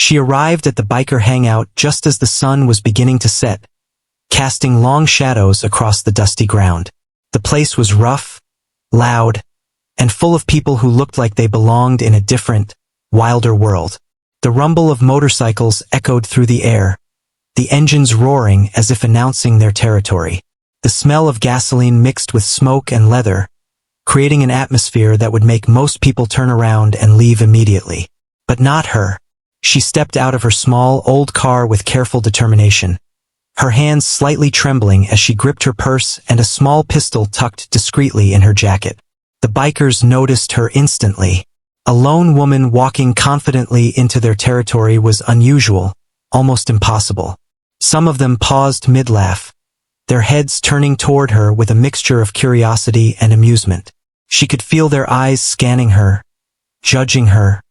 She arrived at the biker hangout just as the sun was beginning to set, casting long shadows across the dusty ground. The place was rough, loud, and full of people who looked like they belonged in a different, wilder world. The rumble of motorcycles echoed through the air, the engines roaring as if announcing their territory. The smell of gasoline mixed with smoke and leather, creating an atmosphere that would make most people turn around and leave immediately. But not her. She stepped out of her small, old car with careful determination, her hands slightly trembling as she gripped her purse and a small pistol tucked discreetly in her jacket. The bikers noticed her instantly. A lone woman walking confidently into their territory was unusual, almost impossible. Some of them paused mid-laugh, their heads turning toward her with a mixture of curiosity and amusement. She could feel their eyes scanning her, judging her,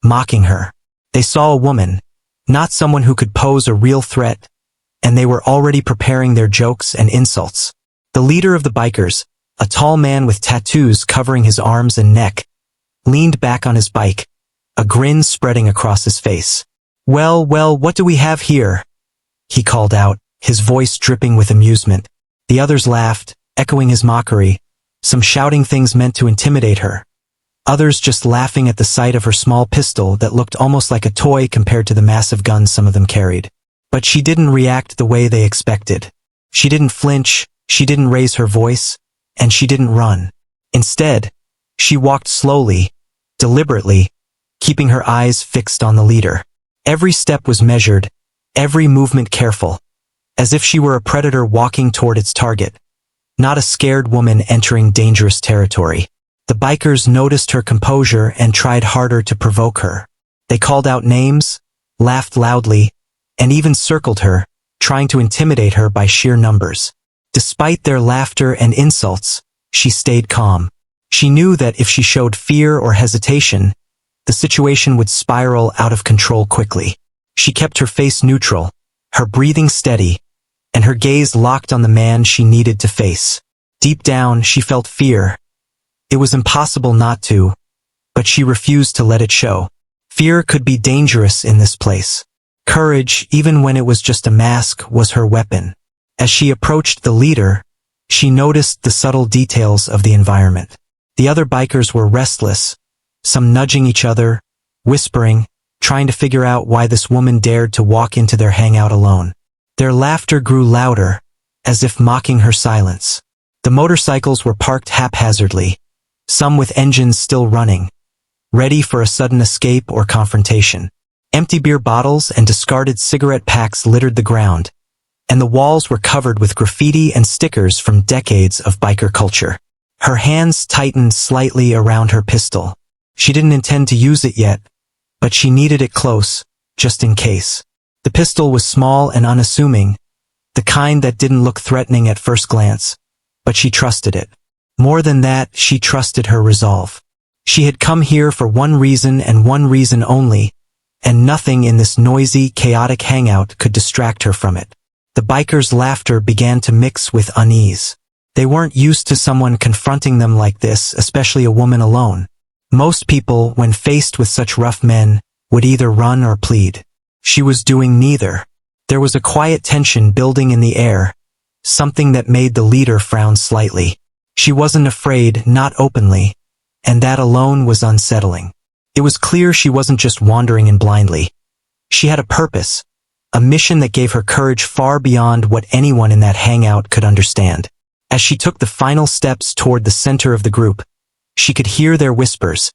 mocking her. They saw a woman, not someone who could pose a real threat, and they were already preparing their jokes and insults. The leader of the bikers, a tall man with tattoos covering his arms and neck, leaned back on his bike, a grin spreading across his face. Well, what do we have here?" he called out, his voice dripping with amusement. The others laughed, echoing his mockery, some shouting things meant to intimidate her, others just laughing at the sight of her small pistol that looked almost like a toy compared to the massive guns some of them carried. But she didn't react the way they expected. She didn't flinch, she didn't raise her voice, and she didn't run. Instead, she walked slowly, deliberately, keeping her eyes fixed on the leader. Every step was measured, every movement careful, as if she were a predator walking toward its target, not a scared woman entering dangerous territory. The bikers noticed her composure and tried harder to provoke her. They called out names, laughed loudly, and even circled her, trying to intimidate her by sheer numbers. Despite their laughter and insults, she stayed calm. She knew that if she showed fear or hesitation, the situation would spiral out of control quickly. She kept her face neutral, her breathing steady, and her gaze locked on the man she needed to face. Deep down, she felt fear. It was impossible not to, but she refused to let it show. Fear could be dangerous in this place. Courage, even when it was just a mask, was her weapon. As she approached the leader, she noticed the subtle details of the environment. The other bikers were restless, some nudging each other, whispering, trying to figure out why this woman dared to walk into their hangout alone. Their laughter grew louder, as if mocking her silence. The motorcycles were parked haphazardly, some with engines still running, ready for a sudden escape or confrontation. Empty beer bottles and discarded cigarette packs littered the ground, and the walls were covered with graffiti and stickers from decades of biker culture. Her hands tightened slightly around her pistol. She didn't intend to use it yet, but she needed it close, just in case. The pistol was small and unassuming, the kind that didn't look threatening at first glance, but she trusted it. More than that, she trusted her resolve. She had come here for one reason and one reason only, and nothing in this noisy, chaotic hangout could distract her from it. The bikers' laughter began to mix with unease. They weren't used to someone confronting them like this, especially a woman alone. Most people, when faced with such rough men, would either run or plead. She was doing neither. There was a quiet tension building in the air, something that made the leader frown slightly. She wasn't afraid, not openly, and that alone was unsettling. It was clear she wasn't just wandering in blindly. She had a purpose, a mission that gave her courage far beyond what anyone in that hangout could understand. As she took the final steps toward the center of the group, she could hear their whispers,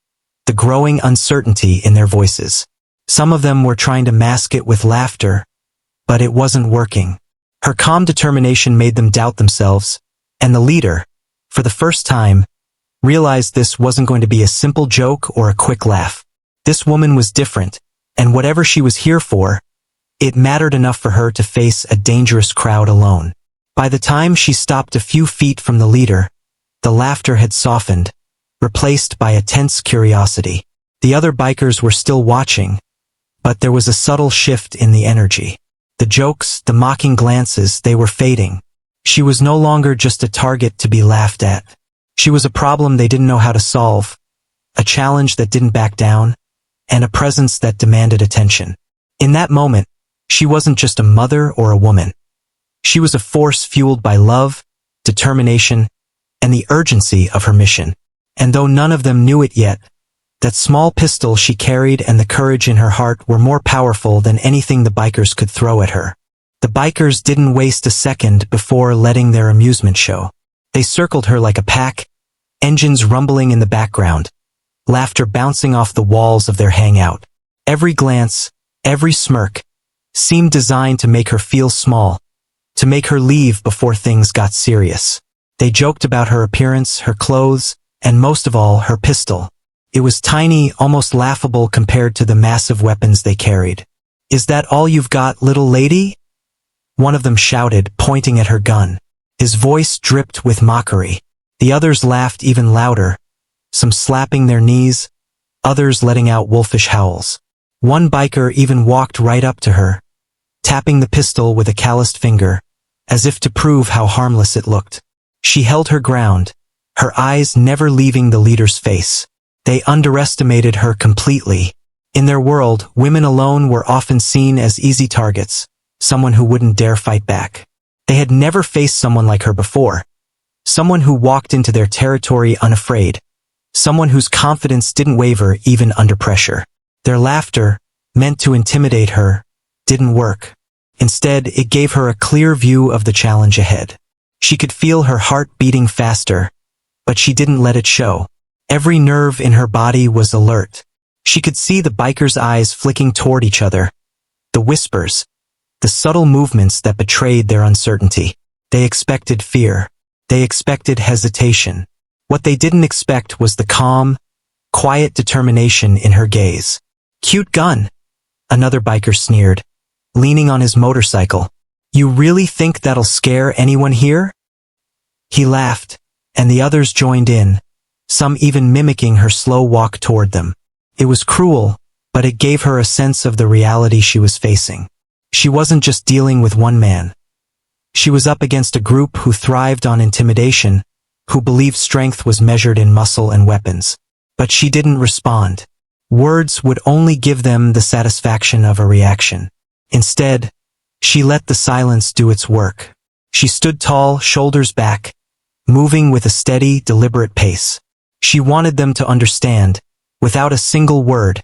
the growing uncertainty in their voices. Some of them were trying to mask it with laughter, but it wasn't working. Her calm determination made them doubt themselves, and the leader, for the first time, realized this wasn't going to be a simple joke or a quick laugh. This woman was different, and whatever she was here for, it mattered enough for her to face a dangerous crowd alone. By the time she stopped a few feet from the leader, the laughter had softened, replaced by a tense curiosity. The other bikers were still watching, but there was a subtle shift in the energy. The jokes, the mocking glances, they were fading. She was no longer just a target to be laughed at. She was a problem they didn't know how to solve, a challenge that didn't back down, and a presence that demanded attention. In that moment, she wasn't just a mother or a woman. She was a force fueled by love, determination, and the urgency of her mission. And though none of them knew it yet, that small pistol she carried and the courage in her heart were more powerful than anything the bikers could throw at her. The bikers didn't waste a second before letting their amusement show. They circled her like a pack, engines rumbling in the background, laughter bouncing off the walls of their hangout. Every glance, every smirk, seemed designed to make her feel small, to make her leave before things got serious. They joked about her appearance, her clothes, and most of all, her pistol. It was tiny, almost laughable compared to the massive weapons they carried. "Is that all you've got, little lady?" One of them shouted, pointing at her gun. His voice dripped with mockery. The others laughed even louder, some slapping their knees, others letting out wolfish howls. One biker even walked right up to her, tapping the pistol with a calloused finger, as if to prove how harmless it looked. She held her ground, her eyes never leaving the leader's face. They underestimated her completely. In their world, women alone were often seen as easy targets, someone who wouldn't dare fight back. They had never faced someone like her before, someone who walked into their territory unafraid, someone whose confidence didn't waver even under pressure. Their laughter, meant to intimidate her, didn't work. Instead, it gave her a clear view of the challenge ahead. She could feel her heart beating faster, but she didn't let it show. Every nerve in her body was alert. She could see the bikers' eyes flicking toward each other, the whispers, the subtle movements that betrayed their uncertainty. They expected fear. They expected hesitation. What they didn't expect was the calm, quiet determination in her gaze. "Cute gun," another biker sneered, leaning on his motorcycle. "You really think that'll scare anyone here?" He laughed, and the others joined in, some even mimicking her slow walk toward them. It was cruel, but it gave her a sense of the reality she was facing. She wasn't just dealing with one man. She was up against a group who thrived on intimidation, who believed strength was measured in muscle and weapons. But she didn't respond. Words would only give them the satisfaction of a reaction. Instead, she let the silence do its work. She stood tall, shoulders back, moving with a steady, deliberate pace. She wanted them to understand, without a single word,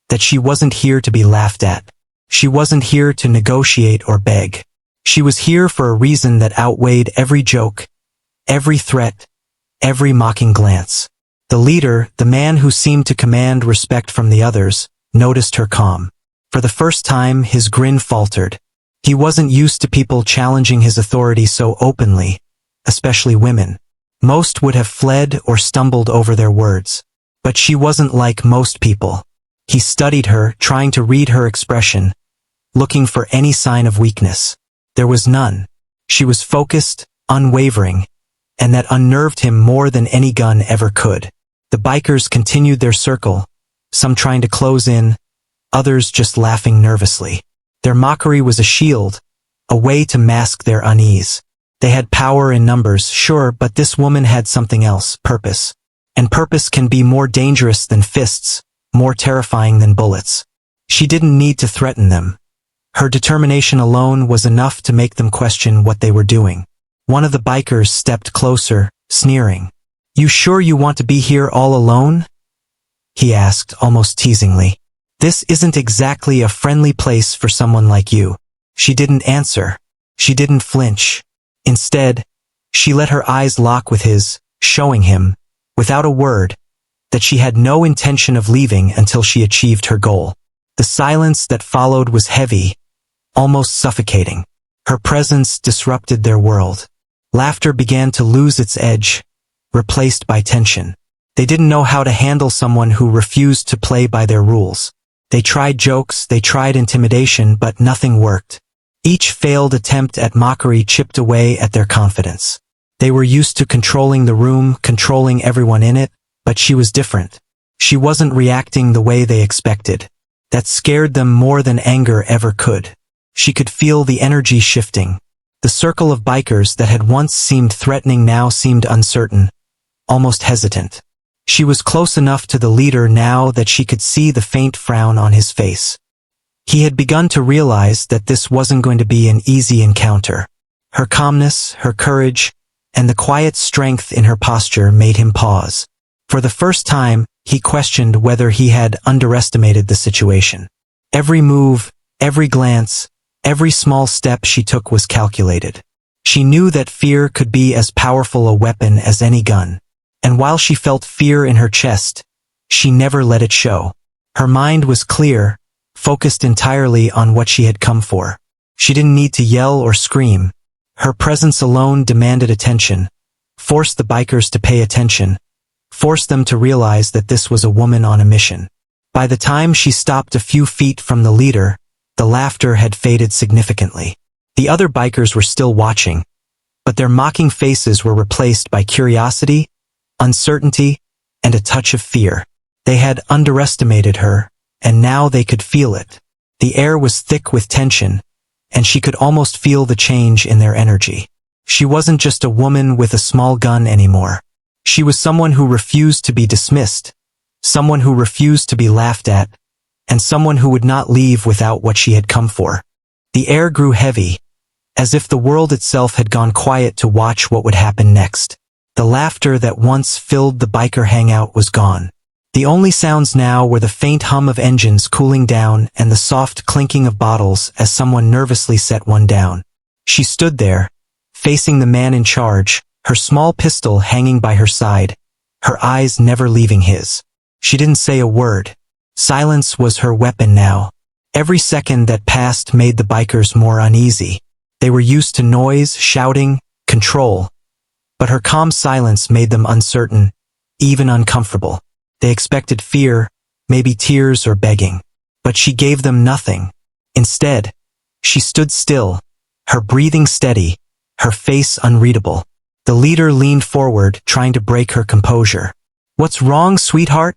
that she wasn't here to be laughed at. She wasn't here to negotiate or beg. She was here for a reason that outweighed every joke, every threat, every mocking glance. The leader, the man who seemed to command respect from the others, noticed her calm. For the first time, his grin faltered. He wasn't used to people challenging his authority so openly, especially women. Most would have fled or stumbled over their words. But she wasn't like most people. He studied her, trying to read her expression, looking for any sign of weakness. There was none. She was focused, unwavering, and that unnerved him more than any gun ever could. The bikers continued their circle, some trying to close in, others just laughing nervously. Their mockery was a shield, a way to mask their unease. They had power in numbers, sure, but this woman had something else, purpose. And purpose can be more dangerous than fists, more terrifying than bullets. She didn't need to threaten them. Her determination alone was enough to make them question what they were doing. One of the bikers stepped closer, sneering. "You sure you want to be here all alone?" he asked, almost teasingly. "This isn't exactly a friendly place for someone like you." She didn't answer. She didn't flinch. Instead, she let her eyes lock with his, showing him, without a word, that she had no intention of leaving until she achieved her goal. The silence that followed was heavy, almost suffocating. Her presence disrupted their world. Laughter began to lose its edge, replaced by tension. They didn't know how to handle someone who refused to play by their rules. They tried jokes, they tried intimidation, but nothing worked. Each failed attempt at mockery chipped away at their confidence. They were used to controlling the room, controlling everyone in it, but she was different. She wasn't reacting the way they expected. That scared them more than anger ever could. She could feel the energy shifting. The circle of bikers that had once seemed threatening now seemed uncertain, almost hesitant. She was close enough to the leader now that she could see the faint frown on his face. He had begun to realize that this wasn't going to be an easy encounter. Her calmness, her courage, and the quiet strength in her posture made him pause. For the first time, he questioned whether he had underestimated the situation. Every move, every glance, every small step she took was calculated. She knew that fear could be as powerful a weapon as any gun. And while she felt fear in her chest, she never let it show. Her mind was clear, focused entirely on what she had come for. She didn't need to yell or scream. Her presence alone demanded attention, forced the bikers to pay attention, forced them to realize that this was a woman on a mission. By the time she stopped a few feet from the leader, the laughter had faded significantly. The other bikers were still watching, but their mocking faces were replaced by curiosity, uncertainty, and a touch of fear. They had underestimated her, and now they could feel it. The air was thick with tension, and she could almost feel the change in their energy. She wasn't just a woman with a small gun anymore. She was someone who refused to be dismissed, someone who refused to be laughed at, and someone who would not leave without what she had come for. The air grew heavy, as if the world itself had gone quiet to watch what would happen next. The laughter that once filled the biker hangout was gone. The only sounds now were the faint hum of engines cooling down and the soft clinking of bottles as someone nervously set one down. She stood there, facing the man in charge, her small pistol hanging by her side, her eyes never leaving his. She didn't say a word. Silence was her weapon now. Every second that passed made the bikers more uneasy. They were used to noise, shouting, control. But her calm silence made them uncertain, even uncomfortable. They expected fear, maybe tears or begging. But she gave them nothing. Instead, she stood still, her breathing steady, her face unreadable. The leader leaned forward, trying to break her composure. "What's wrong, sweetheart?"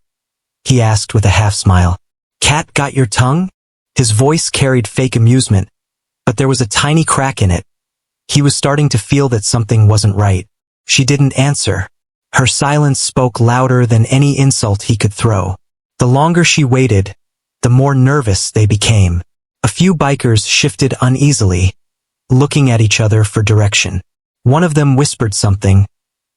he asked with a half-smile. "Cat got your tongue?" His voice carried fake amusement, but there was a tiny crack in it. He was starting to feel that something wasn't right. She didn't answer. Her silence spoke louder than any insult he could throw. The longer she waited, the more nervous they became. A few bikers shifted uneasily, looking at each other for direction. One of them whispered something,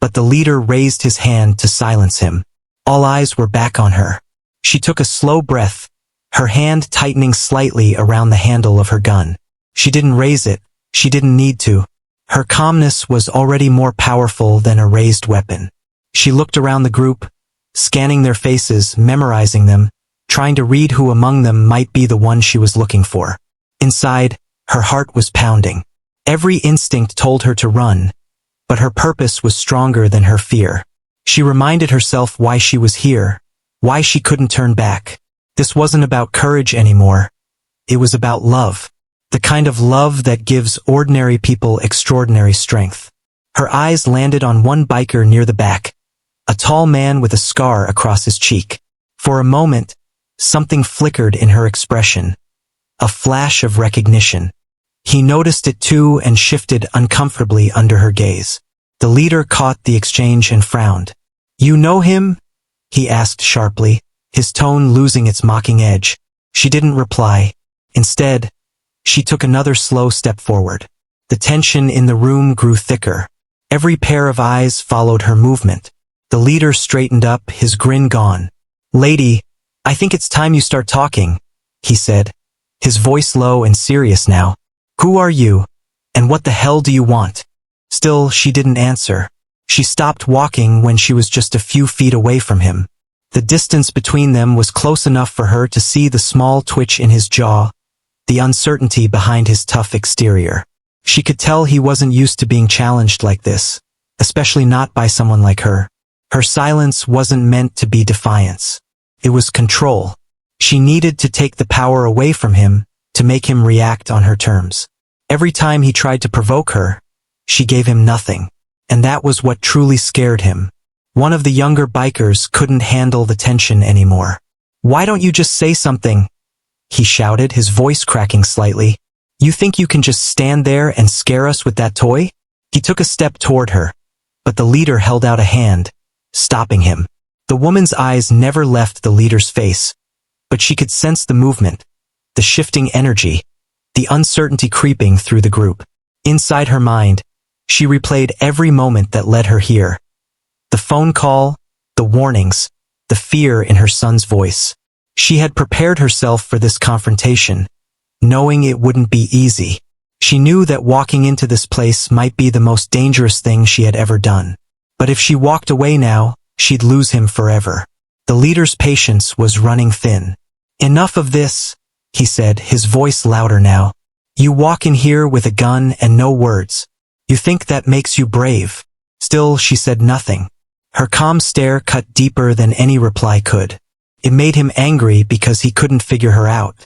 but the leader raised his hand to silence him. All eyes were back on her. She took a slow breath, her hand tightening slightly around the handle of her gun. She didn't raise it, she didn't need to. Her calmness was already more powerful than a raised weapon. She looked around the group, scanning their faces, memorizing them, trying to read who among them might be the one she was looking for. Inside, her heart was pounding. Every instinct told her to run, but her purpose was stronger than her fear. She reminded herself why she was here, why she couldn't turn back. This wasn't about courage anymore. It was about love. The kind of love that gives ordinary people extraordinary strength. Her eyes landed on one biker near the back, a tall man with a scar across his cheek. For a moment, something flickered in her expression, a flash of recognition. He noticed it too and shifted uncomfortably under her gaze. The leader caught the exchange and frowned. "You know him?" he asked sharply, his tone losing its mocking edge. She didn't reply. Instead, she took another slow step forward. The tension in the room grew thicker. Every pair of eyes followed her movement. The leader straightened up, his grin gone. "Lady, I think it's time you start talking," he said, his voice low and serious now. "Who are you? And what the hell do you want?" Still, she didn't answer. She stopped walking when she was just a few feet away from him. The distance between them was close enough for her to see the small twitch in his jaw, the uncertainty behind his tough exterior. She could tell he wasn't used to being challenged like this, especially not by someone like her. Her silence wasn't meant to be defiance. It was control. She needed to take the power away from him, to make him react on her terms. Every time he tried to provoke her, she gave him nothing. And that was what truly scared him. One of the younger bikers couldn't handle the tension anymore. "Why don't you just say something?" he shouted, his voice cracking slightly. "You think you can just stand there and scare us with that toy?" He took a step toward her, but the leader held out a hand, stopping him. The woman's eyes never left the leader's face, but she could sense the movement, the shifting energy, the uncertainty creeping through the group. Inside her mind, she replayed every moment that led her here. The phone call, the warnings, the fear in her son's voice. She had prepared herself for this confrontation, knowing it wouldn't be easy. She knew that walking into this place might be the most dangerous thing she had ever done. But if she walked away now, she'd lose him forever. The leader's patience was running thin. "Enough of this," he said, his voice louder now. "You walk in here with a gun and no words. You think that makes you brave." Still, she said nothing. Her calm stare cut deeper than any reply could. It made him angry because he couldn't figure her out.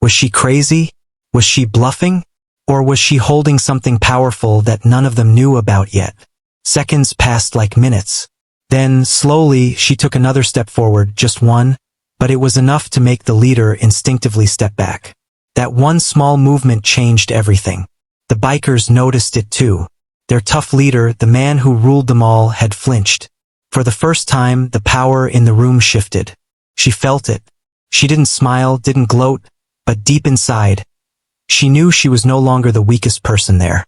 Was she crazy? Was she bluffing? Or was she holding something powerful that none of them knew about yet? Seconds passed like minutes. Then, slowly, she took another step forward, just one, but it was enough to make the leader instinctively step back. That one small movement changed everything. The bikers noticed it too. Their tough leader, the man who ruled them all, had flinched. For the first time, the power in the room shifted. She felt it. She didn't smile, didn't gloat, but deep inside, she knew she was no longer the weakest person there.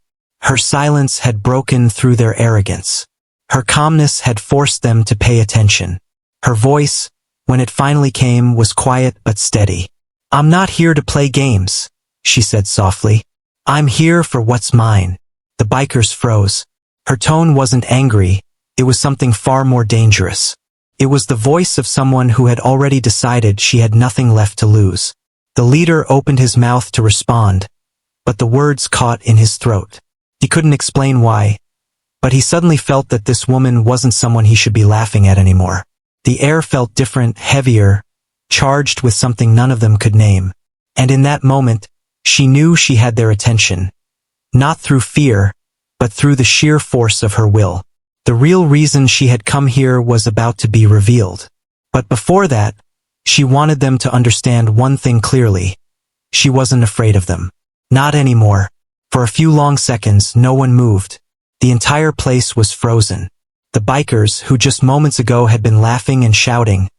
Her silence had broken through their arrogance. Her calmness had forced them to pay attention. Her voice, when it finally came, was quiet but steady. "I'm not here to play games," she said softly. "I'm here for what's mine." The bikers froze. Her tone wasn't angry, it was something far more dangerous. It was the voice of someone who had already decided she had nothing left to lose. The leader opened his mouth to respond, but the words caught in his throat. He couldn't explain why, but he suddenly felt that this woman wasn't someone he should be laughing at anymore. The air felt different, heavier, charged with something none of them could name. And in that moment, she knew she had their attention. Not through fear, but through the sheer force of her will. The real reason she had come here was about to be revealed. But before that, she wanted them to understand one thing clearly. She wasn't afraid of them. Not anymore. For a few long seconds, no one moved. The entire place was frozen. The bikers, who just moments ago had been laughing and shouting,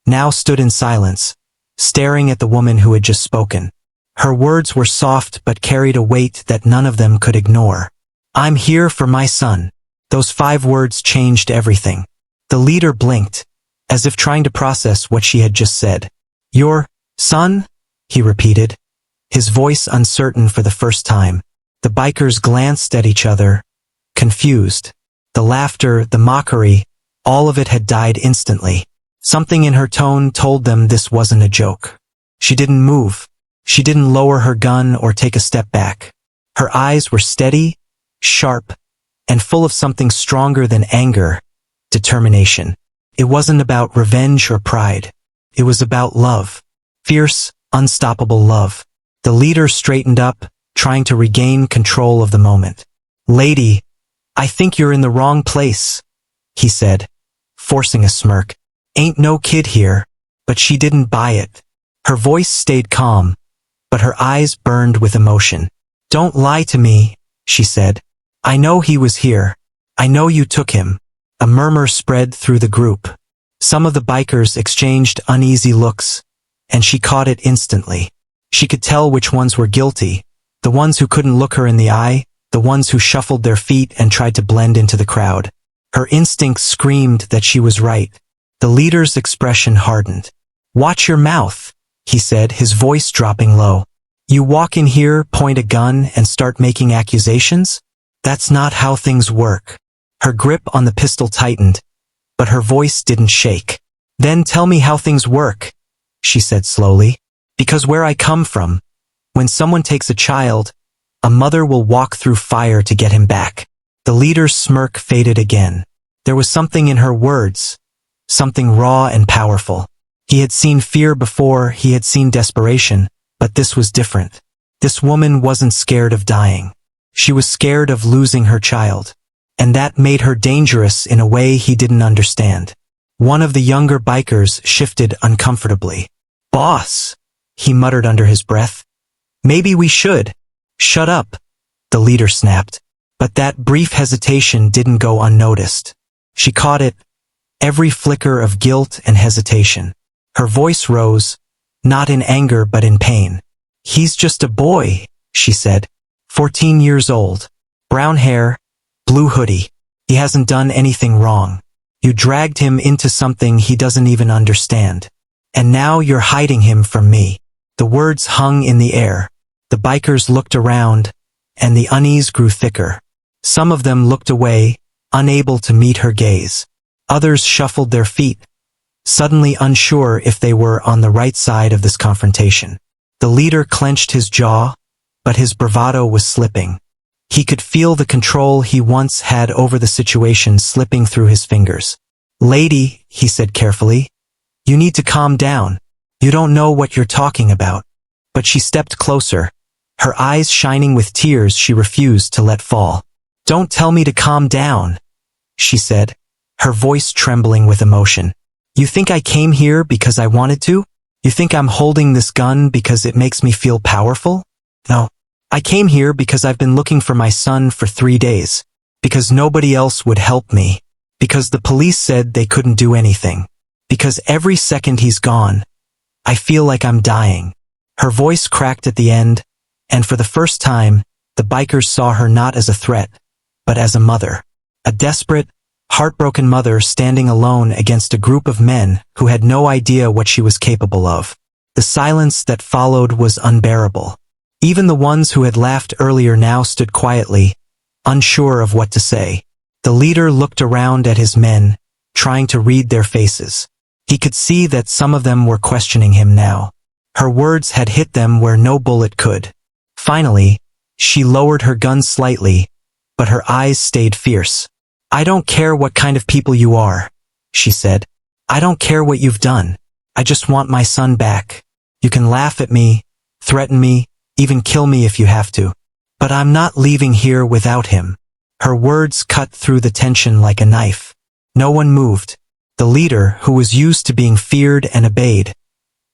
now stood in silence, staring at the woman who had just spoken. Her words were soft but carried a weight that none of them could ignore. "I'm here for my son." Those 5 words changed everything. The leader blinked, as if trying to process what she had just said. "Your son?" he repeated, his voice uncertain for the first time. The bikers glanced at each other, confused. The laughter, the mockery, all of it had died instantly. Something in her tone told them this wasn't a joke. She didn't move. She didn't lower her gun or take a step back. Her eyes were steady, sharp, and full of something stronger than anger, determination. It wasn't about revenge or pride. It was about love. Fierce, unstoppable love. The leader straightened up, trying to regain control of the moment. "Lady, I think you're in the wrong place," he said, forcing a smirk. "Ain't no kid here." But she didn't buy it. Her voice stayed calm, but her eyes burned with emotion. "Don't lie to me," she said. "I know he was here. I know you took him." A murmur spread through the group. Some of the bikers exchanged uneasy looks, and she caught it instantly. She could tell which ones were guilty, the ones who couldn't look her in the eye, the ones who shuffled their feet and tried to blend into the crowd. Her instincts screamed that she was right. The leader's expression hardened. "Watch your mouth," he said, his voice dropping low. "You walk in here, point a gun, and start making accusations? That's not how things work." Her grip on the pistol tightened, but her voice didn't shake. "Then tell me how things work," she said slowly. "Because where I come from, when someone takes a child, a mother will walk through fire to get him back." The leader's smirk faded again. There was something in her words, something raw and powerful. He had seen fear before, he had seen desperation, but this was different. This woman wasn't scared of dying. She was scared of losing her child. And that made her dangerous in a way he didn't understand. One of the younger bikers shifted uncomfortably. "Boss," he muttered under his breath. "Maybe we should." "Shut up," the leader snapped. But that brief hesitation didn't go unnoticed. She caught it, every flicker of guilt and hesitation. Her voice rose, not in anger but in pain. "He's just a boy," she said. 14 years old. Brown hair, blue hoodie. He hasn't done anything wrong. You dragged him into something he doesn't even understand. And now you're hiding him from me." The words hung in the air. The bikers looked around, and the unease grew thicker. Some of them looked away, unable to meet her gaze. Others shuffled their feet, suddenly unsure if they were on the right side of this confrontation. The leader clenched his jaw, but his bravado was slipping. He could feel the control he once had over the situation slipping through his fingers. "Lady," he said carefully, "you need to calm down. You don't know what you're talking about." But she stepped closer, her eyes shining with tears she refused to let fall. "Don't tell me to calm down," she said, her voice trembling with emotion. "You think I came here because I wanted to? You think I'm holding this gun because it makes me feel powerful? No. I came here because I've been looking for my son for 3 days. Because nobody else would help me. Because the police said they couldn't do anything. Because every second he's gone, I feel like I'm dying." Her voice cracked at the end, and for the first time, the bikers saw her not as a threat, but as a mother. A desperate, heartbroken mother standing alone against a group of men who had no idea what she was capable of. The silence that followed was unbearable. Even the ones who had laughed earlier now stood quietly, unsure of what to say. The leader looked around at his men, trying to read their faces. He could see that some of them were questioning him now. Her words had hit them where no bullet could. Finally, she lowered her gun slightly, but her eyes stayed fierce. "I don't care what kind of people you are," she said. "I don't care what you've done. I just want my son back. You can laugh at me, threaten me, even kill me if you have to. But I'm not leaving here without him." Her words cut through the tension like a knife. No one moved. The leader, who was used to being feared and obeyed,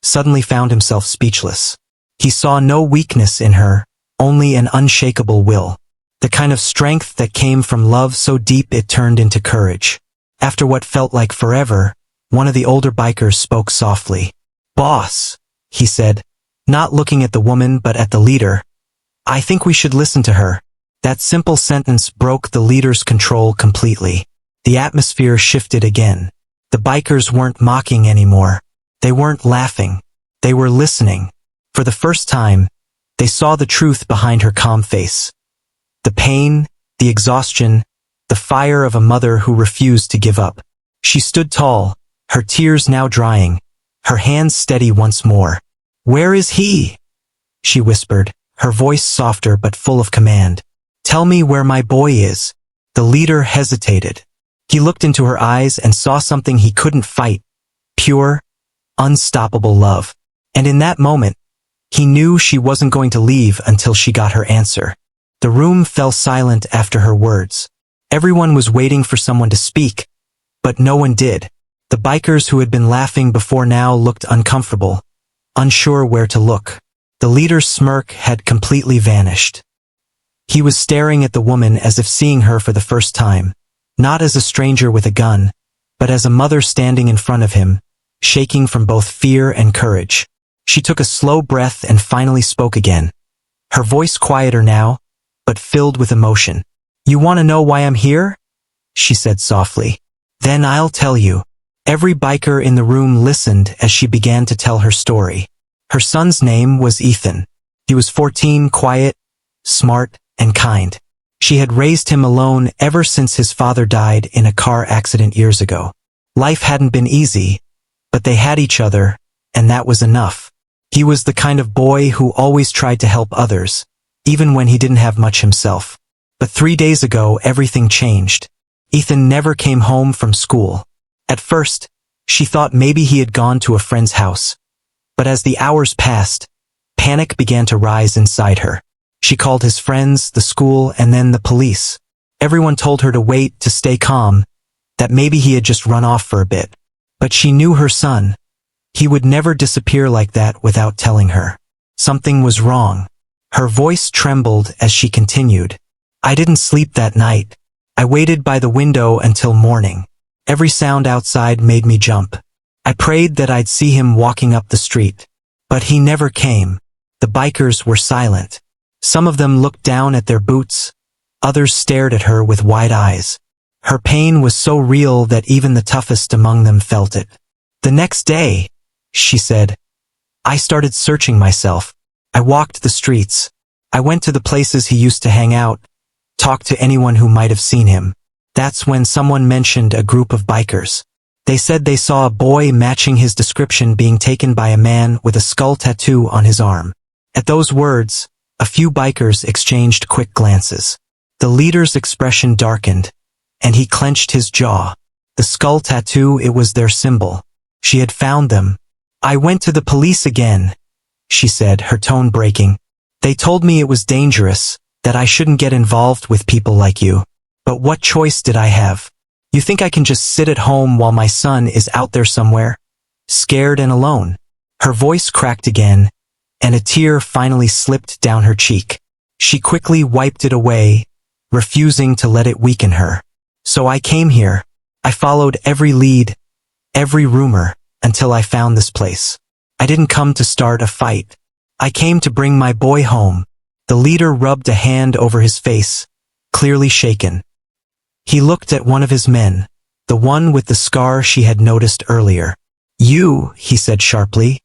suddenly found himself speechless. He saw no weakness in her, only an unshakable will. The kind of strength that came from love so deep it turned into courage. After what felt like forever, one of the older bikers spoke softly. "Boss," he said, not looking at the woman but at the leader, "I think we should listen to her." That simple sentence broke the leader's control completely. The atmosphere shifted again. The bikers weren't mocking anymore. They weren't laughing. They were listening. For the first time, they saw the truth behind her calm face. The pain, the exhaustion, the fire of a mother who refused to give up. She stood tall, her tears now drying, her hands steady once more. "Where is he?" she whispered, her voice softer but full of command. "Tell me where my boy is." The leader hesitated. He looked into her eyes and saw something he couldn't fight. Pure, unstoppable love. And in that moment, he knew she wasn't going to leave until she got her answer. The room fell silent after her words. Everyone was waiting for someone to speak, but no one did. The bikers who had been laughing before now looked uncomfortable, unsure where to look. The leader's smirk had completely vanished. He was staring at the woman as if seeing her for the first time, not as a stranger with a gun, but as a mother standing in front of him, shaking from both fear and courage. She took a slow breath and finally spoke again. Her voice quieter now, but filled with emotion. "You want to know why I'm here?" she said softly. "Then I'll tell you." Every biker in the room listened as she began to tell her story. Her son's name was Ethan. He was 14, quiet, smart, and kind. She had raised him alone ever since his father died in a car accident years ago. Life hadn't been easy, but they had each other, and that was enough. He was the kind of boy who always tried to help others, even when he didn't have much himself. But 3 days ago, everything changed. Ethan never came home from school. At first, she thought maybe he had gone to a friend's house. But as the hours passed, panic began to rise inside her. She called his friends, the school, and then the police. Everyone told her to wait, to stay calm, that maybe he had just run off for a bit. But she knew her son. He would never disappear like that without telling her. Something was wrong. Her voice trembled as she continued. "I didn't sleep that night. I waited by the window until morning. Every sound outside made me jump. I prayed that I'd see him walking up the street. But he never came. The bikers were silent. Some of them looked down at their boots. Others stared at her with wide eyes. Her pain was so real that even the toughest among them felt it. "The next day," she said, "I started searching myself. I walked the streets. I went to the places he used to hang out, talked to anyone who might have seen him. That's when someone mentioned a group of bikers. They said they saw a boy matching his description being taken by a man with a skull tattoo on his arm." At those words, a few bikers exchanged quick glances. The leader's expression darkened, and he clenched his jaw. The skull tattoo, it was their symbol. She had found them. "I went to the police again," she said, her tone breaking. "They told me it was dangerous, that I shouldn't get involved with people like you. But what choice did I have? You think I can just sit at home while my son is out there somewhere, scared and alone?" Her voice cracked again, and a tear finally slipped down her cheek. She quickly wiped it away, refusing to let it weaken her. "So I came here. I followed every lead, every rumor, until I found this place. I didn't come to start a fight. I came to bring my boy home." The leader rubbed a hand over his face, clearly shaken. He looked at one of his men, the one with the scar she had noticed earlier. "You," he said sharply,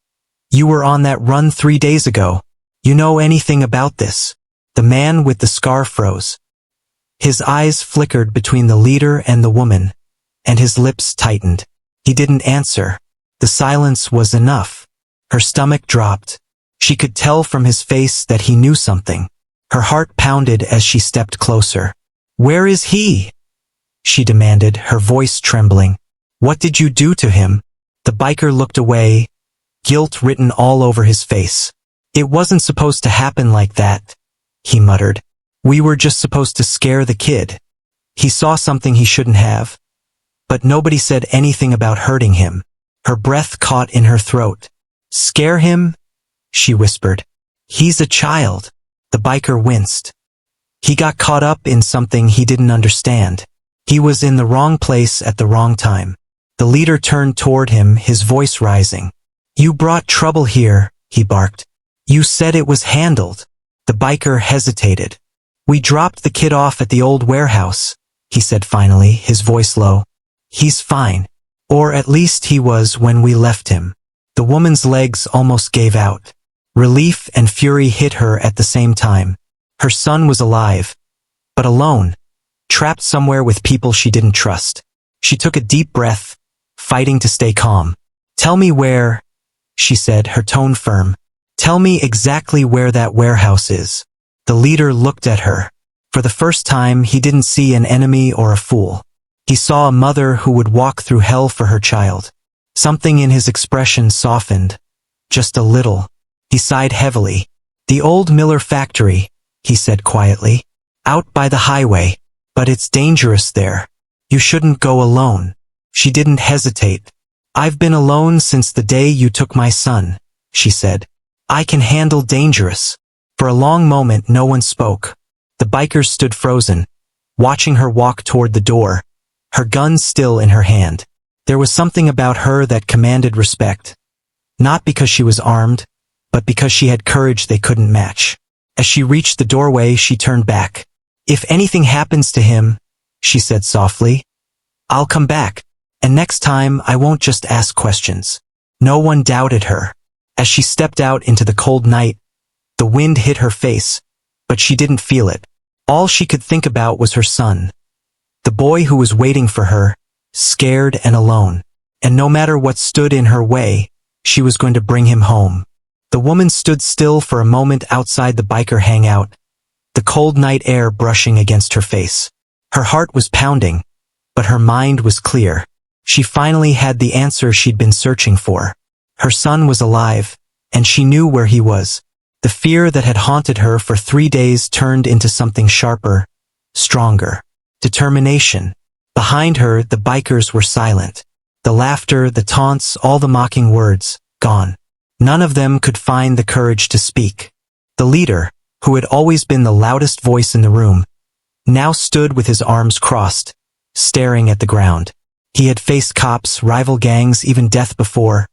"you were on that run 3 days ago. You know anything about this?" The man with the scar froze. His eyes flickered between the leader and the woman, and his lips tightened. He didn't answer. The silence was enough. Her stomach dropped. She could tell from his face that he knew something. Her heart pounded as she stepped closer. "Where is he?" she demanded, her voice trembling. "What did you do to him?" The biker looked away, guilt written all over his face. "It wasn't supposed to happen like that," he muttered. "We were just supposed to scare the kid. He saw something he shouldn't have. But nobody said anything about hurting him." Her breath caught in her throat. "Scare him?" she whispered. "He's a child." The biker winced. He got caught up in something he didn't understand. He was in the wrong place at the wrong time. The leader turned toward him, his voice rising. "You brought trouble here," he barked. "You said it was handled." The biker hesitated. "We dropped the kid off at the old warehouse," he said finally, his voice low. "He's fine. Or at least he was when we left him." The woman's legs almost gave out. Relief and fury hit her at the same time. Her son was alive, but alone, trapped somewhere with people she didn't trust. She took a deep breath, fighting to stay calm. "Tell me where," she said, her tone firm. "Tell me exactly where that warehouse is." The leader looked at her. For the first time, he didn't see an enemy or a fool. He saw a mother who would walk through hell for her child. Something in his expression softened, just a little. He sighed heavily. "The old Miller factory," he said quietly. "Out by the highway. But it's dangerous there. You shouldn't go alone." She didn't hesitate. "I've been alone since the day you took my son," she said. "I can handle dangerous." For a long moment no one spoke. The bikers stood frozen, watching her walk toward the door, her gun still in her hand. There was something about her that commanded respect. Not because she was armed, but because she had courage they couldn't match. As she reached the doorway, she turned back. "If anything happens to him," she said softly, "I'll come back. And next time I won't just ask questions." No one doubted her. As she stepped out into the cold night, the wind hit her face, but she didn't feel it. All she could think about was her son. The boy who was waiting for her, scared and alone. And no matter what stood in her way, she was going to bring him home. The woman stood still for a moment outside the biker hangout, the cold night air brushing against her face. Her heart was pounding, but her mind was clear. She finally had the answer she'd been searching for. Her son was alive, and she knew where he was. The fear that had haunted her for 3 days turned into something sharper, stronger. Determination. Behind her, the bikers were silent. The laughter, the taunts, all the mocking words, gone. None of them could find the courage to speak. The leader, who had always been the loudest voice in the room, now stood with his arms crossed, staring at the ground. He had faced cops, rival gangs, even death before,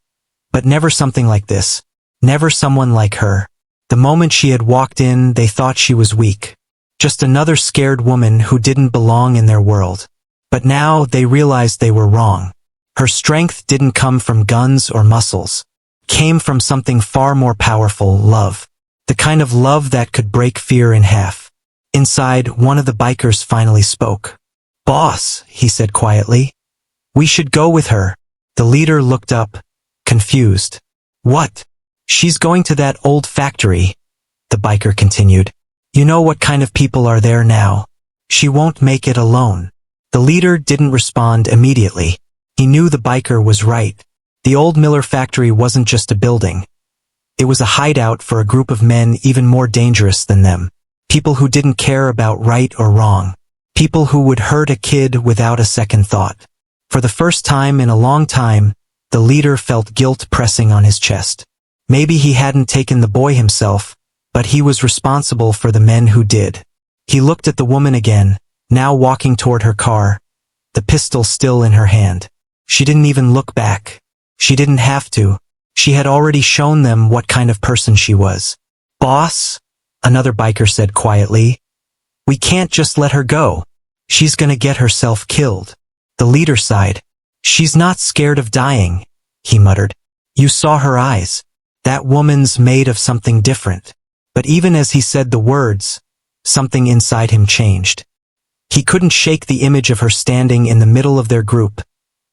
but never something like this. Never someone like her. The moment she had walked in, they thought she was weak. Just another scared woman who didn't belong in their world. But now they realized they were wrong. Her strength didn't come from guns or muscles. It came from something far more powerful, love. The kind of love that could break fear in half. Inside, one of the bikers finally spoke. "Boss," he said quietly. "We should go with her." The leader looked up, confused. "What?" "She's going to that old factory," the biker continued. "You know what kind of people are there now. She won't make it alone." The leader didn't respond immediately. He knew the biker was right. The old Miller factory wasn't just a building. It was a hideout for a group of men even more dangerous than them. People who didn't care about right or wrong. People who would hurt a kid without a second thought. For the first time in a long time, the leader felt guilt pressing on his chest. Maybe he hadn't taken the boy himself, but he was responsible for the men who did. He looked at the woman again, now walking toward her car, the pistol still in her hand. She didn't even look back. She didn't have to. She had already shown them what kind of person she was. "Boss," another biker said quietly, "we can't just let her go. She's gonna get herself killed." The leader sighed. "She's not scared of dying," he muttered. "You saw her eyes. That woman's made of something different." But even as he said the words, something inside him changed. He couldn't shake the image of her standing in the middle of their group,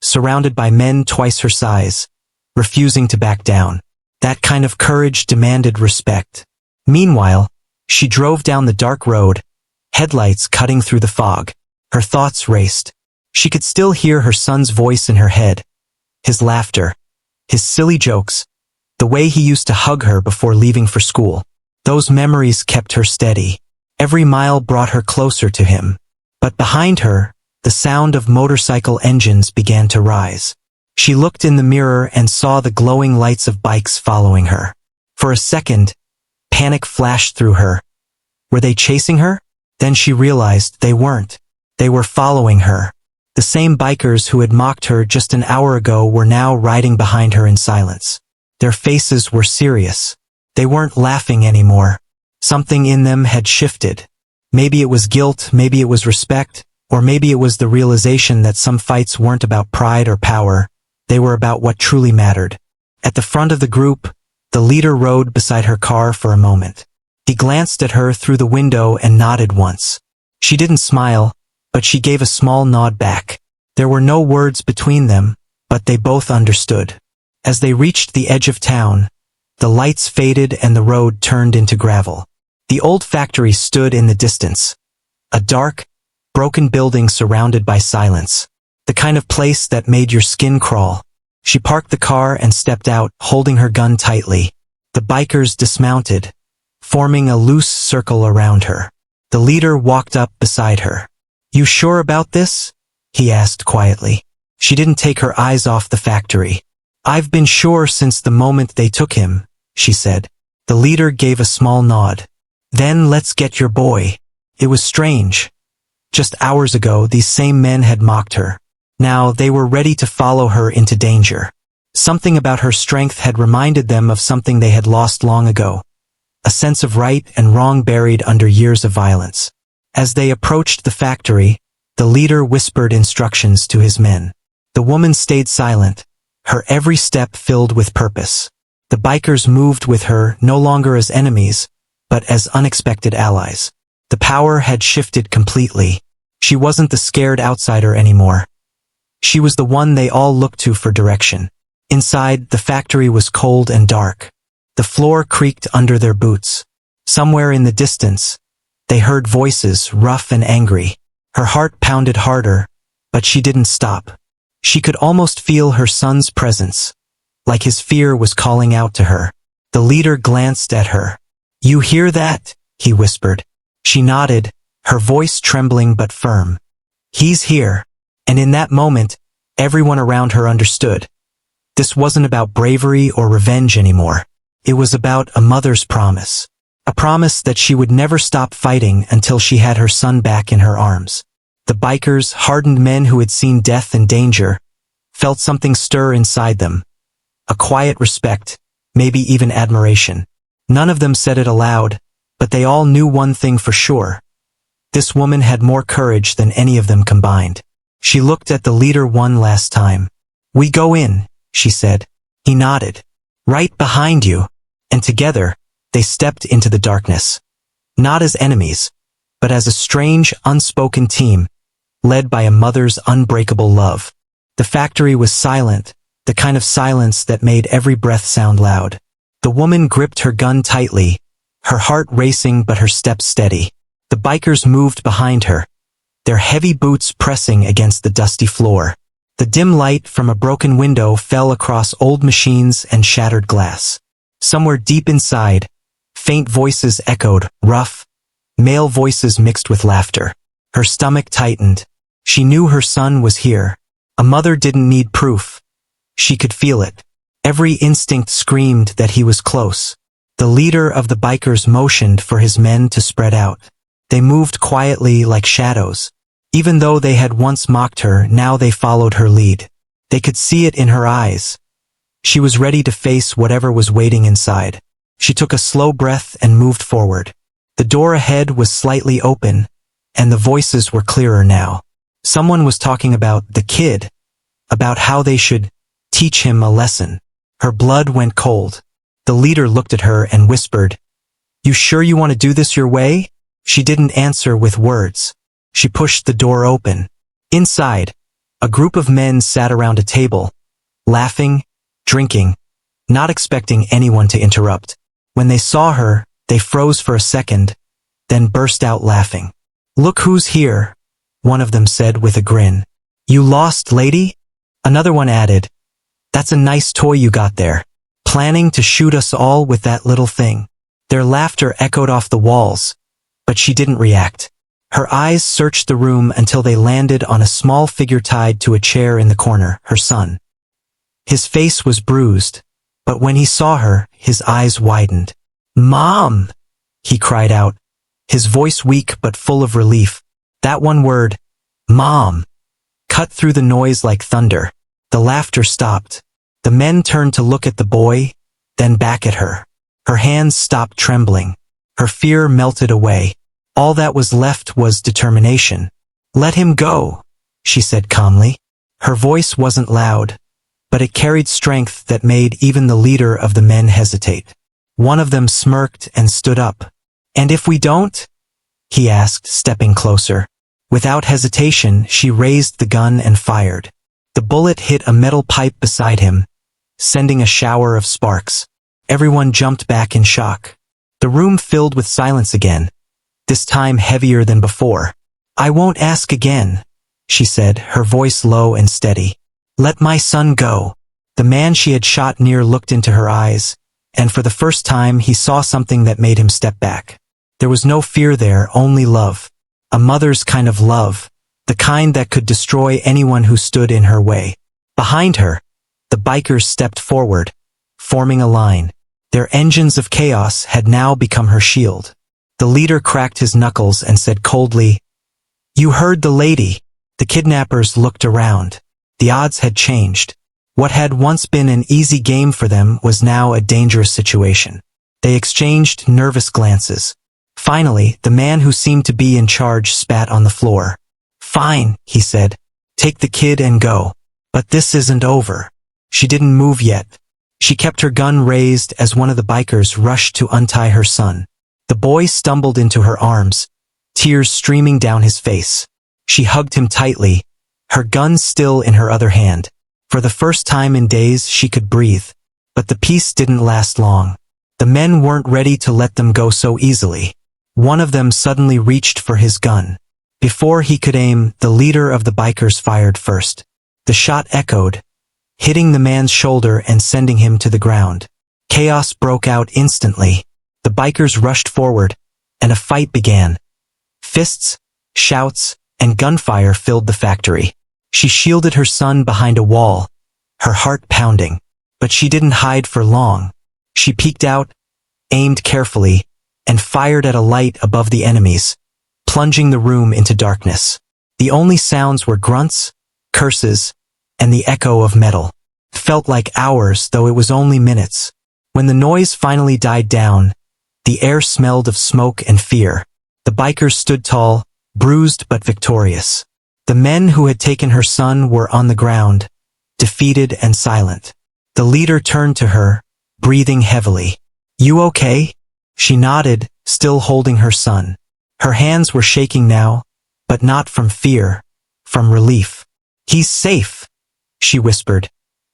surrounded by men twice her size, refusing to back down. That kind of courage demanded respect. Meanwhile, she drove down the dark road, headlights cutting through the fog. Her thoughts raced. She could still hear her son's voice in her head, his laughter, his silly jokes, the way he used to hug her before leaving for school. Those memories kept her steady. Every mile brought her closer to him. But behind her, the sound of motorcycle engines began to rise. She looked in the mirror and saw the glowing lights of bikes following her. For a second, panic flashed through her. Were they chasing her? Then she realized they weren't. They were following her. The same bikers who had mocked her just an hour ago were now riding behind her in silence. Their faces were serious. They weren't laughing anymore. Something in them had shifted. Maybe it was guilt, maybe it was respect, or maybe it was the realization that some fights weren't about pride or power. They were about what truly mattered. At the front of the group, the leader rode beside her car for a moment. He glanced at her through the window and nodded once. She didn't smile, but she gave a small nod back. There were no words between them, but they both understood. As they reached the edge of town, the lights faded and the road turned into gravel. The old factory stood in the distance. A dark, broken building surrounded by silence. The kind of place that made your skin crawl. She parked the car and stepped out, holding her gun tightly. The bikers dismounted, forming a loose circle around her. The leader walked up beside her. "You sure about this?" he asked quietly. She didn't take her eyes off the factory. "I've been sure since the moment they took him," she said. The leader gave a small nod. "Then let's get your boy." It was strange. Just hours ago, these same men had mocked her. Now they were ready to follow her into danger. Something about her strength had reminded them of something they had lost long ago. A sense of right and wrong buried under years of violence. As they approached the factory, the leader whispered instructions to his men. The woman stayed silent, her every step filled with purpose. The bikers moved with her no longer as enemies, but as unexpected allies. The power had shifted completely. She wasn't the scared outsider anymore. She was the one they all looked to for direction. Inside, the factory was cold and dark. The floor creaked under their boots. Somewhere in the distance, they heard voices, rough and angry. Her heart pounded harder, but she didn't stop. She could almost feel her son's presence, like his fear was calling out to her. The leader glanced at her. "You hear that?" he whispered. She nodded, her voice trembling but firm. "He's here." And in that moment, everyone around her understood. This wasn't about bravery or revenge anymore. It was about a mother's promise. A promise that she would never stop fighting until she had her son back in her arms. The bikers, hardened men who had seen death and danger, felt something stir inside them. A quiet respect, maybe even admiration. None of them said it aloud, but they all knew one thing for sure. This woman had more courage than any of them combined. She looked at the leader one last time. "We go in," she said. He nodded. "Right behind you." And together, they stepped into the darkness. Not as enemies, but as a strange, unspoken team, led by a mother's unbreakable love. The factory was silent, the kind of silence that made every breath sound loud. The woman gripped her gun tightly, her heart racing but her steps steady. The bikers moved behind her, their heavy boots pressing against the dusty floor. The dim light from a broken window fell across old machines and shattered glass. Somewhere deep inside, faint voices echoed, rough, male voices mixed with laughter. Her stomach tightened. She knew her son was here. A mother didn't need proof. She could feel it. Every instinct screamed that he was close. The leader of the bikers motioned for his men to spread out. They moved quietly like shadows. Even though they had once mocked her, now they followed her lead. They could see it in her eyes. She was ready to face whatever was waiting inside. She took a slow breath and moved forward. The door ahead was slightly open, and the voices were clearer now. Someone was talking about the kid, about how they should teach him a lesson. Her blood went cold. The leader looked at her and whispered, "You sure you want to do this your way?" She didn't answer with words. She pushed the door open. Inside, a group of men sat around a table, laughing, drinking, not expecting anyone to interrupt. When they saw her, they froze for a second, then burst out laughing. "Look who's here," one of them said with a grin. "You lost, lady?" Another one added, "That's a nice toy you got there. Planning to shoot us all with that little thing." Their laughter echoed off the walls, but she didn't react. Her eyes searched the room until they landed on a small figure tied to a chair in the corner, her son. His face was bruised, but when he saw her, his eyes widened. "Mom!" he cried out, his voice weak but full of relief. That one word, "Mom," cut through the noise like thunder. The laughter stopped. The men turned to look at the boy, then back at her. Her hands stopped trembling. Her fear melted away. All that was left was determination. "Let him go," she said calmly. Her voice wasn't loud, but it carried strength that made even the leader of the men hesitate. One of them smirked and stood up. "And if we don't?" he asked, stepping closer. Without hesitation, she raised the gun and fired. The bullet hit a metal pipe beside him, sending a shower of sparks. Everyone jumped back in shock. The room filled with silence again, this time heavier than before. "I won't ask again," she said, her voice low and steady. "Let my son go." The man she had shot near looked into her eyes, and for the first time he saw something that made him step back. There was no fear there, only love. A mother's kind of love, the kind that could destroy anyone who stood in her way. Behind her, the bikers stepped forward, forming a line. Their engines of chaos had now become her shield. The leader cracked his knuckles and said coldly, "You heard the lady." The kidnappers looked around. The odds had changed. What had once been an easy game for them was now a dangerous situation. They exchanged nervous glances. Finally, the man who seemed to be in charge spat on the floor. "Fine," he said. "Take the kid and go. But this isn't over." She didn't move yet. She kept her gun raised as one of the bikers rushed to untie her son. The boy stumbled into her arms, tears streaming down his face. She hugged him tightly, her gun still in her other hand. For the first time in days she could breathe. But the peace didn't last long. The men weren't ready to let them go so easily. One of them suddenly reached for his gun. Before he could aim, the leader of the bikers fired first. The shot echoed, hitting the man's shoulder and sending him to the ground. Chaos broke out instantly. The bikers rushed forward, and a fight began. Fists, shouts, and gunfire filled the factory. She shielded her son behind a wall, her heart pounding. But she didn't hide for long. She peeked out, aimed carefully, and fired at a light above the enemies, plunging the room into darkness. The only sounds were grunts, curses, and the echo of metal. It felt like hours, though it was only minutes. When the noise finally died down, the air smelled of smoke and fear. The bikers stood tall, bruised but victorious. The men who had taken her son were on the ground, defeated and silent. The leader turned to her, breathing heavily. "You okay?" She nodded, still holding her son. Her hands were shaking now, but not from fear, from relief. "He's safe," she whispered,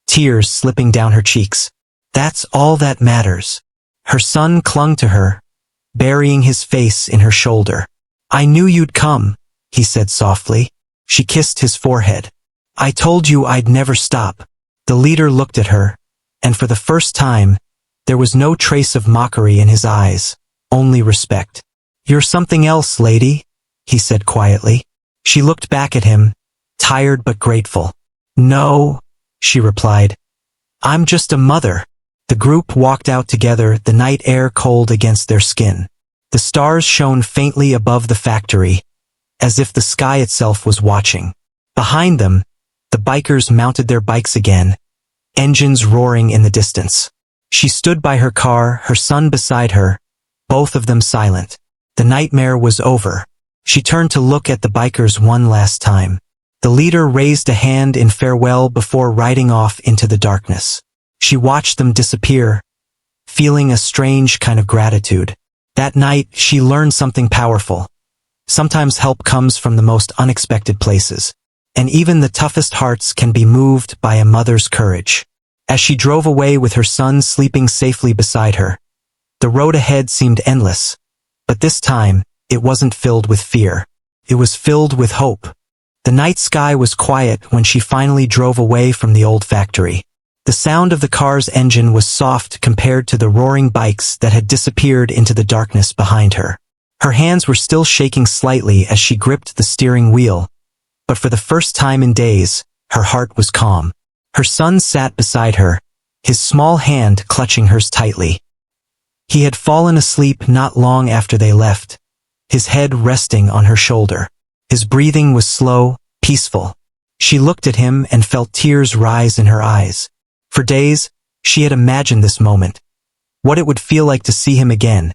tears slipping down her cheeks. "That's all that matters." Her son clung to her, burying his face in her shoulder. "I knew you'd come," he said softly. She kissed his forehead. "I told you I'd never stop." The leader looked at her, and for the first time, there was no trace of mockery in his eyes, only respect. "You're something else, lady," he said quietly. She looked back at him, tired but grateful. "No," she replied. "I'm just a mother." The group walked out together, the night air cold against their skin. The stars shone faintly above the factory, as if the sky itself was watching. Behind them, the bikers mounted their bikes again, engines roaring in the distance. She stood by her car, her son beside her, both of them silent. The nightmare was over. She turned to look at the bikers one last time. The leader raised a hand in farewell before riding off into the darkness. She watched them disappear, feeling a strange kind of gratitude. That night, she learned something powerful. Sometimes help comes from the most unexpected places, and even the toughest hearts can be moved by a mother's courage. As she drove away with her son sleeping safely beside her, the road ahead seemed endless, but this time, it wasn't filled with fear. It was filled with hope. The night sky was quiet when she finally drove away from the old factory. The sound of the car's engine was soft compared to the roaring bikes that had disappeared into the darkness behind her. Her hands were still shaking slightly as she gripped the steering wheel, but for the first time in days, her heart was calm. Her son sat beside her, his small hand clutching hers tightly. He had fallen asleep not long after they left, his head resting on her shoulder. His breathing was slow, peaceful. She looked at him and felt tears rise in her eyes. For days, she had imagined this moment, what it would feel like to see him again,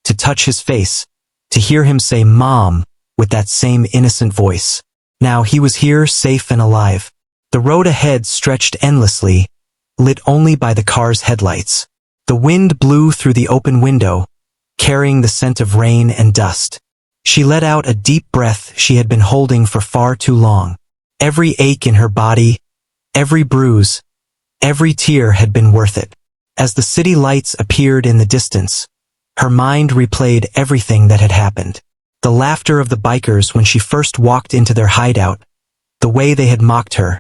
to touch his face, to hear him say "Mom" with that same innocent voice. Now he was here, safe and alive. The road ahead stretched endlessly, lit only by the car's headlights. The wind blew through the open window, carrying the scent of rain and dust. She let out a deep breath she had been holding for far too long. Every ache in her body, every bruise, every tear had been worth it. As the city lights appeared in the distance, her mind replayed everything that had happened. The laughter of the bikers when she first walked into their hideout, the way they had mocked her,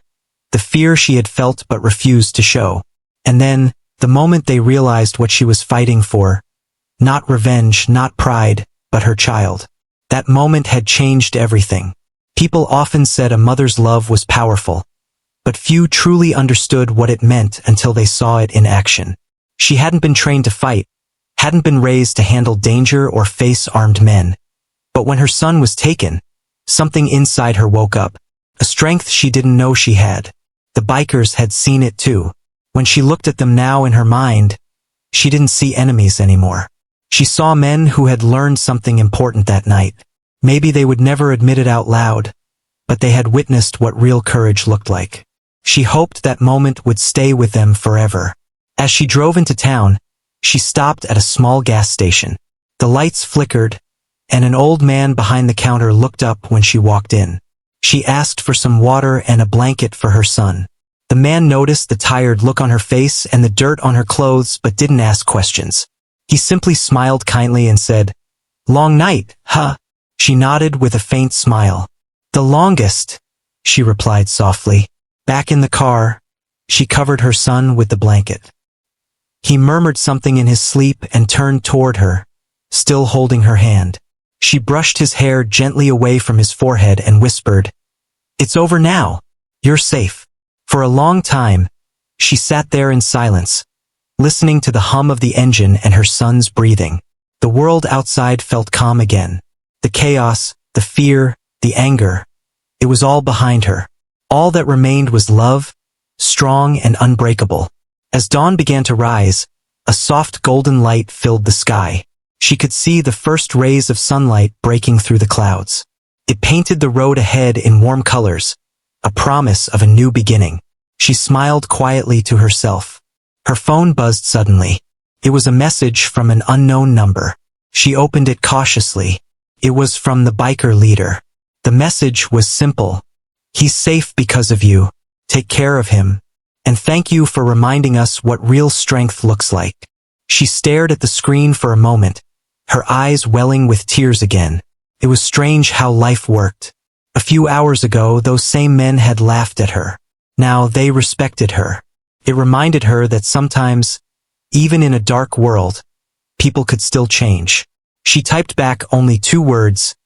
the fear she had felt but refused to show. And then, the moment they realized what she was fighting for, not revenge, not pride, but her child. That moment had changed everything. People often said a mother's love was powerful, but few truly understood what it meant until they saw it in action. She hadn't been trained to fight, hadn't been raised to handle danger or face armed men. But when her son was taken, something inside her woke up, a strength she didn't know she had. The bikers had seen it too. When she looked at them now in her mind, she didn't see enemies anymore. She saw men who had learned something important that night. Maybe they would never admit it out loud, but they had witnessed what real courage looked like. She hoped that moment would stay with them forever. As she drove into town, she stopped at a small gas station. The lights flickered, and an old man behind the counter looked up when she walked in. She asked for some water and a blanket for her son. The man noticed the tired look on her face and the dirt on her clothes but didn't ask questions. He simply smiled kindly and said, "Long night, huh?" She nodded with a faint smile. "The longest," she replied softly. Back in the car, she covered her son with the blanket. He murmured something in his sleep and turned toward her, still holding her hand. She brushed his hair gently away from his forehead and whispered, "It's over now. You're safe." For a long time, she sat there in silence, listening to the hum of the engine and her son's breathing. The world outside felt calm again. The chaos, the fear, the anger, it was all behind her. All that remained was love, strong and unbreakable. As dawn began to rise, A soft golden light filled the sky. She could see the first rays of sunlight breaking through the clouds. It painted the road ahead in warm colors, a promise of a new beginning. She smiled quietly to herself. Her phone buzzed suddenly. It was a message from an unknown number. She opened it cautiously. It was from the biker leader. The message was simple. He's safe because of you. Take care of him. And thank you for reminding us what real strength looks like. She stared at the screen for a moment, her eyes welling with tears again. It was strange how life worked. A few hours ago, those same men had laughed at her. Now they respected her. It reminded her that sometimes, even in a dark world, people could still change. She typed back only 2 words,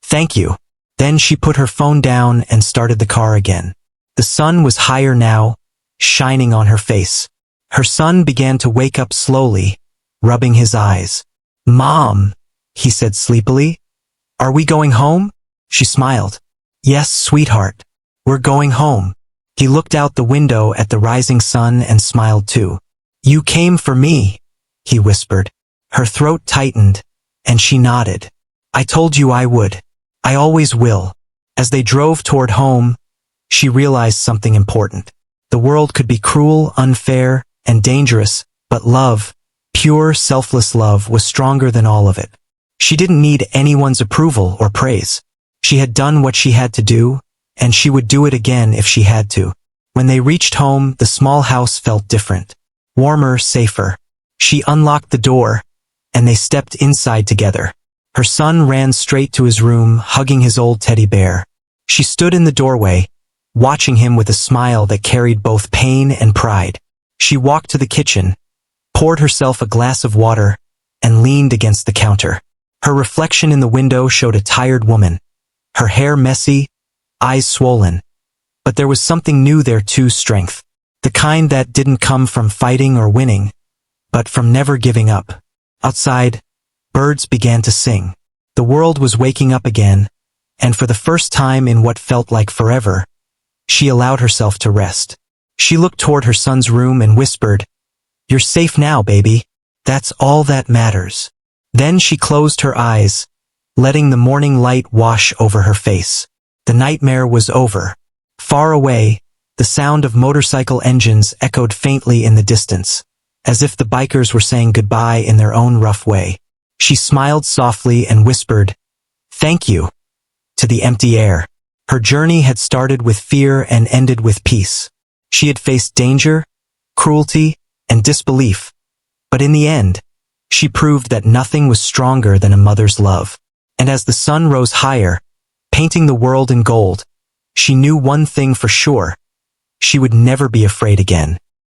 "Thank you." Then she put her phone down and started the car again. The sun was higher now, shining on her face. Her son began to wake up slowly, rubbing his eyes. "Mom," he said sleepily. "Are we going home?" She smiled. "Yes, sweetheart. We're going home." He looked out the window at the rising sun and smiled too. "You came for me," he whispered. Her throat tightened, and she nodded. "I told you I would. I always will." As they drove toward home, she realized something important. The world could be cruel, unfair, and dangerous, but love, pure, selfless love, was stronger than all of it. She didn't need anyone's approval or praise. She had done what she had to do, and she would do it again if she had to. When they reached home, the small house felt different. Warmer, safer. She unlocked the door, and they stepped inside together. Her son ran straight to his room, hugging his old teddy bear. She stood in the doorway, watching him with a smile that carried both pain and pride. She walked to the kitchen, poured herself a glass of water, and leaned against the counter. Her reflection in the window showed a tired woman, her hair messy, eyes swollen. But there was something new there too, strength. The kind that didn't come from fighting or winning, but from never giving up. Outside, birds began to sing. The world was waking up again, and for the first time in what felt like forever, she allowed herself to rest. She looked toward her son's room and whispered, "You're safe now, baby. That's all that matters." Then she closed her eyes, letting the morning light wash over her face. The nightmare was over. Far away, the sound of motorcycle engines echoed faintly in the distance, as if the bikers were saying goodbye in their own rough way. She smiled softly and whispered, "Thank you," to the empty air. Her journey had started with fear and ended with peace. She had faced danger, cruelty, and disbelief, but in the end, she proved that nothing was stronger than a mother's love. And as the sun rose higher, painting the world in gold, she knew one thing for sure: she would never be afraid again.